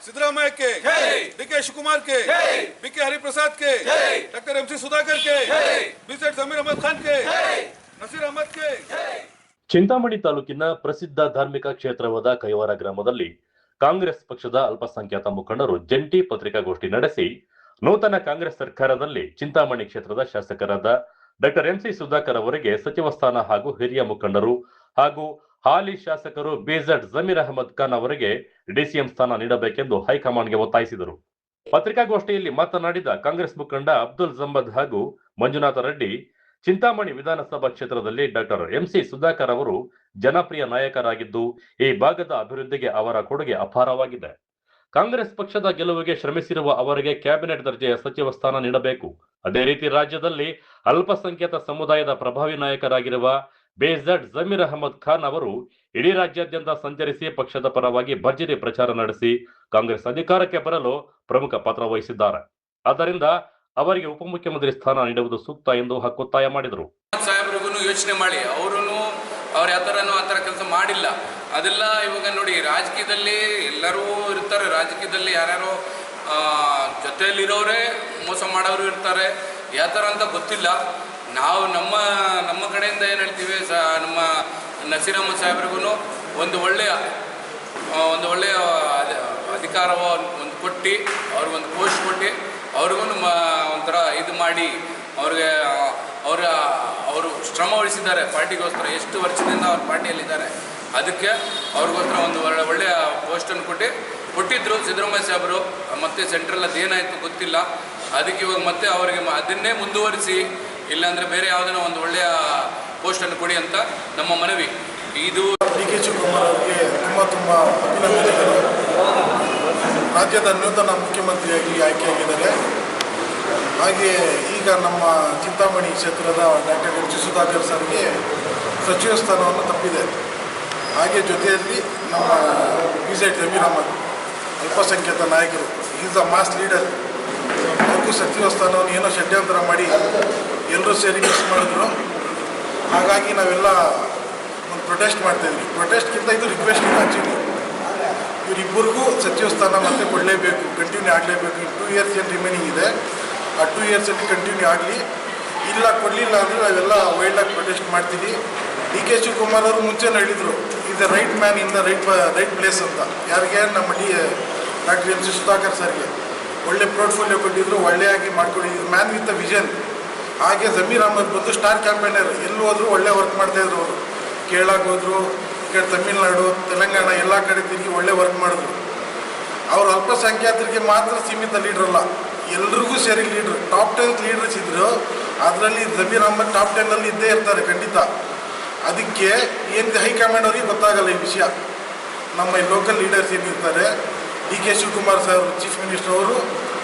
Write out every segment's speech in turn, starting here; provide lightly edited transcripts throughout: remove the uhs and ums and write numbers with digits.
सिद्धरामैया के, डीके शिवकुमार के, बीके हरिप्रसाद के, डॉक्टर MC सुधाकर के, BZ जमीर अहमद खान के, नसीर अहमद के। ಚಿಂತಾಮಣಿ ತಾಲೂಕಿನ ಪ್ರಸಿದ್ಧ ಧಾರ್ಮಿಕ ಕ್ಷೇತ್ರವಾದ ಕೈವಾರ ಗ್ರಾಮದಲ್ಲಿ ಕಾಂಗ್ರೆಸ್ ಪಕ್ಷದ ಅಲ್ಪಸಂಖ್ಯಾತ ಮುಖಂಡರು ಜಂಟಿ ಪತ್ರಿಕಾಗೋಷ್ಠಿ ನಡೆಸಿ ನೂತನ ಕಾಂಗ್ರೆಸ್ ಸರ್ಕಾರದಲ್ಲಿ ಚಿಂತಾಮಣಿ ಕ್ಷೇತ್ರದ ಶಾಸಕರಾದ ಡಾಕ್ಟರ್ MC ಸುಧಾಕರ್ ಅವರಿಗೆ ಸಚಿವ ಸ್ಥಾನ ಹಾಗೂ ಹಿರಿಯ ಮುಖಂಡರು ಹಾಗೂ ಹಾಲಿ ಶಾಸಕರು BZ ಜಮೀರ್ ಅಹಮದ್ ಖಾನ್ ಅವರಿಗೆ DCM ಸ್ಥಾನ ನೀಡಬೇಕೆಂದು ಹೈಕಮಾಂಡ್ಗೆ ಒತ್ತಾಯಿಸಿದರು. ಪತ್ರಿಕಾಗೋಷ್ಠಿಯಲ್ಲಿ ಮಾತನಾಡಿದ ಕಾಂಗ್ರೆಸ್ ಮುಖಂಡ ಅಬ್ದುಲ್ ಜಂಬದ್ ಹಾಗೂ ಮಂಜುನಾಥ ರೆಡ್ಡಿ, ಚಿಂತಾಮಣಿ ವಿಧಾನಸಭಾ ಕ್ಷೇತ್ರದಲ್ಲಿ ಡಾಕ್ಟರ್ MC ಸುಧಾಕರ್ ಅವರು ಜನಪ್ರಿಯ ನಾಯಕರಾಗಿದ್ದು ಈ ಭಾಗದ ಅಭಿವೃದ್ಧಿಗೆ ಅವರ ಕೊಡುಗೆ ಅಪಾರವಾಗಿದೆ. ಕಾಂಗ್ರೆಸ್ ಪಕ್ಷದ ಗೆಲುವಿಗೆ ಶ್ರಮಿಸಿರುವ ಅವರಿಗೆ ಕ್ಯಾಬಿನೆಟ್ ದರ್ಜೆಯ ಸಚಿವ ಸ್ಥಾನ ನೀಡಬೇಕು. ಅದೇ ರೀತಿ ರಾಜ್ಯದಲ್ಲಿ ಅಲ್ಪಸಂಖ್ಯಾತ ಸಮುದಾಯದ ಪ್ರಭಾವಿ ನಾಯಕರಾಗಿರುವ BZ ಜಮೀರ್ ಅಹಮದ್ ಖಾನ್ ಅವರು ಇಡೀ ರಾಜ್ಯಾದ್ಯಂತ ಸಂಚರಿಸಿ ಪಕ್ಷದ ಪರವಾಗಿ ಭರ್ಜರಿ ಪ್ರಚಾರ ನಡೆಸಿ ಕಾಂಗ್ರೆಸ್ ಅಧಿಕಾರಕ್ಕೆ ಬರಲು ಪ್ರಮುಖ ಪಾತ್ರ ವಹಿಸಿದ್ದಾರೆ. ಆದ್ದರಿಂದ ಅವರಿಗೆ ಉಪಮುಖ್ಯಮಂತ್ರಿ ಸ್ಥಾನ ನೀಡುವುದು ಸೂಕ್ತ ಎಂದು ಹಕ್ಕೊತ್ತಾಯ ಮಾಡಿದರು. ಸಾಹೇಬ್ರಿಗೂ ಯೋಚನೆ ಮಾಡಿ, ಅವ್ರು ಯಾವ ಥರ ಕೆಲಸ ಮಾಡಿಲ್ಲ. ಅದೆಲ್ಲ ಇವಾಗ ನೋಡಿ, ರಾಜಕೀಯದಲ್ಲಿ ಎಲ್ಲರೂ ಇರ್ತಾರೆ. ರಾಜಕೀಯದಲ್ಲಿ ಯಾರ್ಯಾರೋ ಜೊತೆಯಲ್ಲಿರೋರೇ ಮೋಸ ಮಾಡೋರು ಇರ್ತಾರೆ. ಯಾವ ಥರ ಅಂತ ಗೊತ್ತಿಲ್ಲ. ನಾವು ನಮ್ಮ ಕಡೆಯಿಂದ ಏನು ಹೇಳ್ತೀವಿ, ನಮ್ಮ ನಸೀರ್ ಅಹಮದ್ ಸಾಹೇಬ್ರಿಗೂ ಒಂದು ಒಳ್ಳೆಯ ಅಧಿಕಾರ ಒಂದು ಕೊಟ್ಟು, ಅವ್ರಿಗೊಂದು ಪೋಸ್ಟ್ ಕೊಟ್ಟು, ಅವ್ರಿಗೂ ಒಂಥರ ಇದು ಮಾಡಿ, ಅವ್ರಿಗೆ ಅವರು ಶ್ರಮ ವಹಿಸಿದ್ದಾರೆ ಪಾರ್ಟಿಗೋಸ್ಕರ. ಎಷ್ಟು ವರ್ಷದಿಂದ ಅವ್ರ ಪಾರ್ಟಿಯಲ್ಲಿದ್ದಾರೆ. ಅದಕ್ಕೆ ಅವ್ರಿಗೋಸ್ಕರ ಒಂದು ಒಳ್ಳೆಯ ಪೋಸ್ಟನ್ನು ಕೊಟ್ಟಿದ್ದರು ಸಿದ್ದರಾಮಯ್ಯ ಸಾಹೇಬರು. ಮತ್ತು ಸೆಂಟ್ರಲ್ ಅದೇನಾಯಿತು ಗೊತ್ತಿಲ್ಲ. ಅದಕ್ಕೆ ಇವಾಗ ಮತ್ತೆ ಅವರಿಗೆ ಅದನ್ನೇ ಮುಂದುವರಿಸಿ, ಇಲ್ಲಾಂದರೆ ಬೇರೆ ಯಾವುದನ್ನ ಒಂದು ಒಳ್ಳೆಯ ಪೋಸ್ಟನ್ನು ಕೊಡಿ ಅಂತ ನಮ್ಮ ಮನವಿ. ಇದು DK ಶಿವಕುಮಾರ್ ಅವರಿಗೆ ತುಂಬ ಅಭಿನಂದನೆಗಳು. ರಾಜ್ಯದ ನೂತನ ಮುಖ್ಯಮಂತ್ರಿಯಾಗಿ ಆಯ್ಕೆಯಾಗಿದ್ದಾರೆ. ಹಾಗೆ ಈಗ ನಮ್ಮ ಚಿಂತಾಮಣಿ ಕ್ಷೇತ್ರದ ಡಾಕ್ಟರ್ MC ಸುಧಾಕರ್ ಸರ್ಗೆ ಸಚಿವ ಸ್ಥಾನವನ್ನು ತಪ್ಪಿದೆ. ಹಾಗೆ ಜೊತೆಯಲ್ಲಿ ನಮ್ಮ BZ ಜಮೀರ್ ಅಹಮದ್ ಅಲ್ಪಸಂಖ್ಯಾತ ನಾಯಕರು, ಈಸ್ ಅ ಮಾಸ್ ಲೀಡರ್, ಅವ್ರಿಗೂ ಸಚಿವ ಸ್ಥಾನವನ್ನು ಏನೋ ಷಡ್ಯಂತರ ಮಾಡಿ ಎಲ್ಲರೂ ಸೇರಿ ಮಿಸ್ ಮಾಡಿದ್ರು. ಹಾಗಾಗಿ ನಾವೆಲ್ಲ ಒಂದು ಪ್ರೊಟೆಸ್ಟ್ ಮಾಡ್ತಾಯಿದ್ವಿ. ಪ್ರೊಟೆಸ್ಟ್ಗಿಂತ ಇದು ರಿಕ್ವೆಸ್ಟ್ ಆ್ಯಕ್ಚುಲಿ. ಇವರಿಬ್ಬರಿಗೂ ಸಚಿವ ಸ್ಥಾನ ಮತ್ತೆ ಕೊಡಲೇಬೇಕು, ಕಂಟಿನ್ಯೂ ಆಗಲೇಬೇಕು. 2 ಇಯರ್ಸ್ ಏನು ರಿಮೈನಿಂಗ್ ಇದೆ, ಆ 2 ಇಯರ್ಸಲ್ಲಿ ಕಂಟಿನ್ಯೂ ಆಗಲಿ. ಇಲ್ಲ ಕೊಡಲಿಲ್ಲ ಅಂದರೆ ನಾವೆಲ್ಲ ವೈಲ್ಡಾಗಿ ಪ್ರೊಟೆಸ್ಟ್ ಮಾಡ್ತೀವಿ. DK ಶಿವಕುಮಾರ್ ಅವರು ಮುಂಚೆ ಹೇಳಿದರು, is the right man in the right place ಅಂತ. ಯಾರಿಗೆ? ನಮ್ಮ ಡಾಕ್ಟರ್ MC ಸುಧಾಕರ್ ಸರ್ಗೆ ಒಳ್ಳೆ ಪೋರ್ಟ್ಫೋಲಿಯೋ ಕೊಟ್ಟಿದ್ರು, ಒಳ್ಳೆಯಾಗಿ ಮಾಡ್ಕೊಂಡಿದ್ರು, ಮ್ಯಾನ್ ವಿತ್ ಅ ವಿಷನ್. ಹಾಗೆ ಜಮೀರ್ ಅಹಮದ್ ಬಂದು ಸ್ಟಾರ್ ಕ್ಯಾಂಪೇನರ್, ಎಲ್ಲೂ ಹೋದ್ರು ಒಳ್ಳೆ ವರ್ಕ್ ಮಾಡ್ತಾಯಿದ್ರು ಅವರು. ಕೇರಳಕ್ಕೆ ಹೋದರು, ಈ ಕಡೆ ತಮಿಳ್ನಾಡು, ತೆಲಂಗಾಣ ಎಲ್ಲ ಕಡೆ ತಿರುಗಿ ಒಳ್ಳೆ ವರ್ಕ್ ಮಾಡಿದ್ರು. ಅವರು ಅಲ್ಪಸಂಖ್ಯಾತರಿಗೆ ಮಾತ್ರ ಸೀಮಿತ ಲೀಡ್ರಲ್ಲ, ಎಲ್ರಿಗೂ ಸೇರಿ ಲೀಡ್ರು. ಟಾಪ್ 10 ಲೀಡರ್ಸ್ ಇದ್ದರು, ಅದರಲ್ಲಿ ಜಮೀರ್ ಅಹಮದ್ ಟಾಪ್ 10 ಇದ್ದೇ ಇರ್ತಾರೆ ಖಂಡಿತ. ಅದಕ್ಕೆ ಏನು ಹೈಕಮಾಂಡ್ ಅವ್ರಿಗೆ ಗೊತ್ತಾಗಲ್ಲ ಈ ವಿಷಯ. ನಮ್ಮ ಲೋಕಲ್ ಲೀಡರ್ಸ್ ಏನಿರ್ತಾರೆ, DK Shivakumar sir chief minister ಅವರು,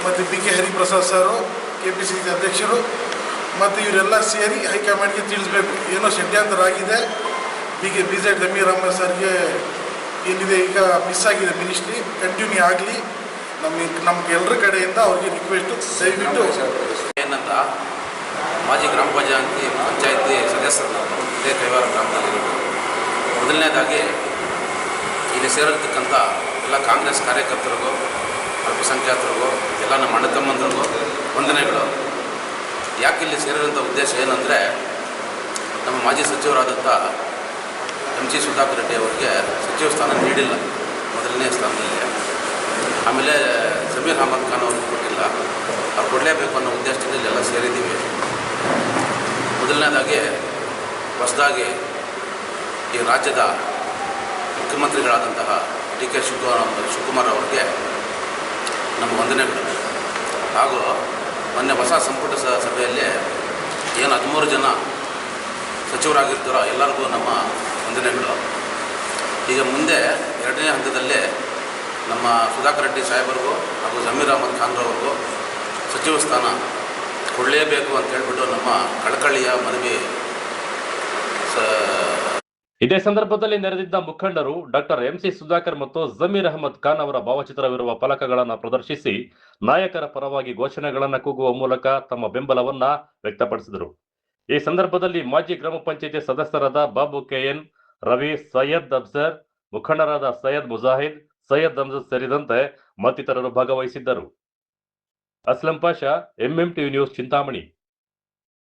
ಮತ್ತು BK ಹರಿಪ್ರಸಾದ್ ಸರು KPCC ಅಧ್ಯಕ್ಷರು, ಮತ್ತು ಇವರೆಲ್ಲ ಸೇರಿ ಹೈಕಮಾಂಡ್ಗೆ ತಿಳಿಸ್ಬೇಕು, ಏನೋ ಷಡ್ಯಂತರ ಆಗಿದೆ. BZ ಜಮೀರ್ ಅಹಮದ್ ಸರ್ಗೆ ಏನಿದೆ ಈಗ ಮಿಸ್ ಆಗಿದೆ ಮಿನಿಸ್ಟ್ರಿ, ಕಂಟಿನ್ಯೂ ಆಗಲಿ. ನಮ್ಗೆ ಎಲ್ಲರ ಕಡೆಯಿಂದ ಅವ್ರಿಗೆ ರಿಕ್ವೆಸ್ಟು, ದಯವಿಟ್ಟು. ಏನಂತ ಮಾಜಿ ಗ್ರಾಮ ಪಂಚಾಯತಿ ಸದಸ್ಯರು ಇದೇ ಕೈವಾರ ಗ್ರಾಮದಲ್ಲಿ ಮೊದಲನೇದಾಗಿ ಇಲ್ಲಿ ಸೇರಿರ್ತಕ್ಕಂಥ ಎಲ್ಲ ಕಾಂಗ್ರೆಸ್ ಕಾರ್ಯಕರ್ತರಿಗೂ, ಅಲ್ಪಸಂಖ್ಯಾತರಿಗೂ, ಎಲ್ಲ ನಮ್ಮ ಅಣ್ಣ ತಮ್ಮಂದ್ರಿಗೂ ವಂದನೆಗಳು. ಯಾಕೆ ಇಲ್ಲಿ ಸೇರಿರೋಂಥ ಉದ್ದೇಶ ಏನಂದರೆ, ನಮ್ಮ ಮಾಜಿ ಸಚಿವರಾದಂಥ MC ಸುಧಾಕರ್ ರೆಡ್ಡಿ ಅವರಿಗೆ ಸಚಿವ ಸ್ಥಾನ ನೀಡಿಲ್ಲ ಮೊದಲನೇ ಸ್ಥಾನದಲ್ಲಿ. ಆಮೇಲೆ ಜಮೀರ್ ಅಹಮದ್ ಖಾನ್ ಅವ್ರಿಗೆ ಕೊಟ್ಟಿಲ್ಲ. ಅವ್ರು ಕೊಡಲೇಬೇಕು ಅನ್ನೋ ಉದ್ದೇಶದಿಂದ ಇಲ್ಲೆಲ್ಲ ಸೇರಿದ್ದೀವಿ. ಮೊದಲನೇದಾಗಿ ಹೊಸದಾಗಿ ಈ ರಾಜ್ಯದ ಮುಖ್ಯಮಂತ್ರಿಗಳಾದಂತಹ DK ಶಿವಕುಮಾರ್ ಅವರಿಗೆ ನಮ್ಮ ವಂದನೆಗಳು. ಹಾಗೂ ಮೊನ್ನೆ ಹೊಸ ಸಂಪುಟ ಸಭೆಯಲ್ಲಿ ಏನು 13 ಜನ ಸಚಿವರಾಗಿರ್ತಾರೋ ಎಲ್ಲರಿಗೂ ನಮ್ಮ ವಂದನೆಗಳು. ಈಗ ಮುಂದೆ 2ನೇ ಹಂತದಲ್ಲಿ ನಮ್ಮ ಸುಧಾಕರ್ ರೆಡ್ಡಿ ಸಾಹೇಬರಿಗೂ ಹಾಗೂ ಜಮೀರ್ ಅಹಮದ್ ಖಾನ್ರವ್ರಿಗೂ ಸಚಿವ ಸ್ಥಾನ ಕೊಡಲೇಬೇಕು ಅಂತ ಹೇಳ್ಬಿಟ್ಟು ನಮ್ಮ ಕಳಕಳಿಯ ಮನವಿ. ಇದೇ ಸಂದರ್ಭದಲ್ಲಿ ನೆರೆದಿದ್ದ ಮುಖಂಡರು ಡಾಕ್ಟರ್ MC ಸುಧಾಕರ್ ಮತ್ತು ಜಮೀರ್ ಅಹಮದ್ ಖಾನ್ ಅವರ ಭಾವಚಿತ್ರವಿರುವ ಫಲಕಗಳನ್ನು ಪ್ರದರ್ಶಿಸಿ ನಾಯಕರ ಪರವಾಗಿ ಘೋಷಣೆಗಳನ್ನು ಕೂಗುವ ಮೂಲಕ ತಮ್ಮ ಬೆಂಬಲವನ್ನ ವ್ಯಕ್ತಪಡಿಸಿದರು. ಈ ಸಂದರ್ಭದಲ್ಲಿ ಮಾಜಿ ಗ್ರಾಮ ಪಂಚಾಯತಿ ಸದಸ್ಯರಾದ ಬಾಬು KN, ರವಿ, ಸೈಯದ್ ಅಫ್ಸರ್, ಮುಖಂಡರಾದ ಸೈಯದ್ ಮುಜಾಹಿದ್, ಸೈಯದ್ ಅಮ್ಜದ್ ಸೇರಿದಂತೆ ಮತ್ತಿತರರು ಭಾಗವಹಿಸಿದ್ದರು. Aslam Pasha, MMTV news, Chintamani.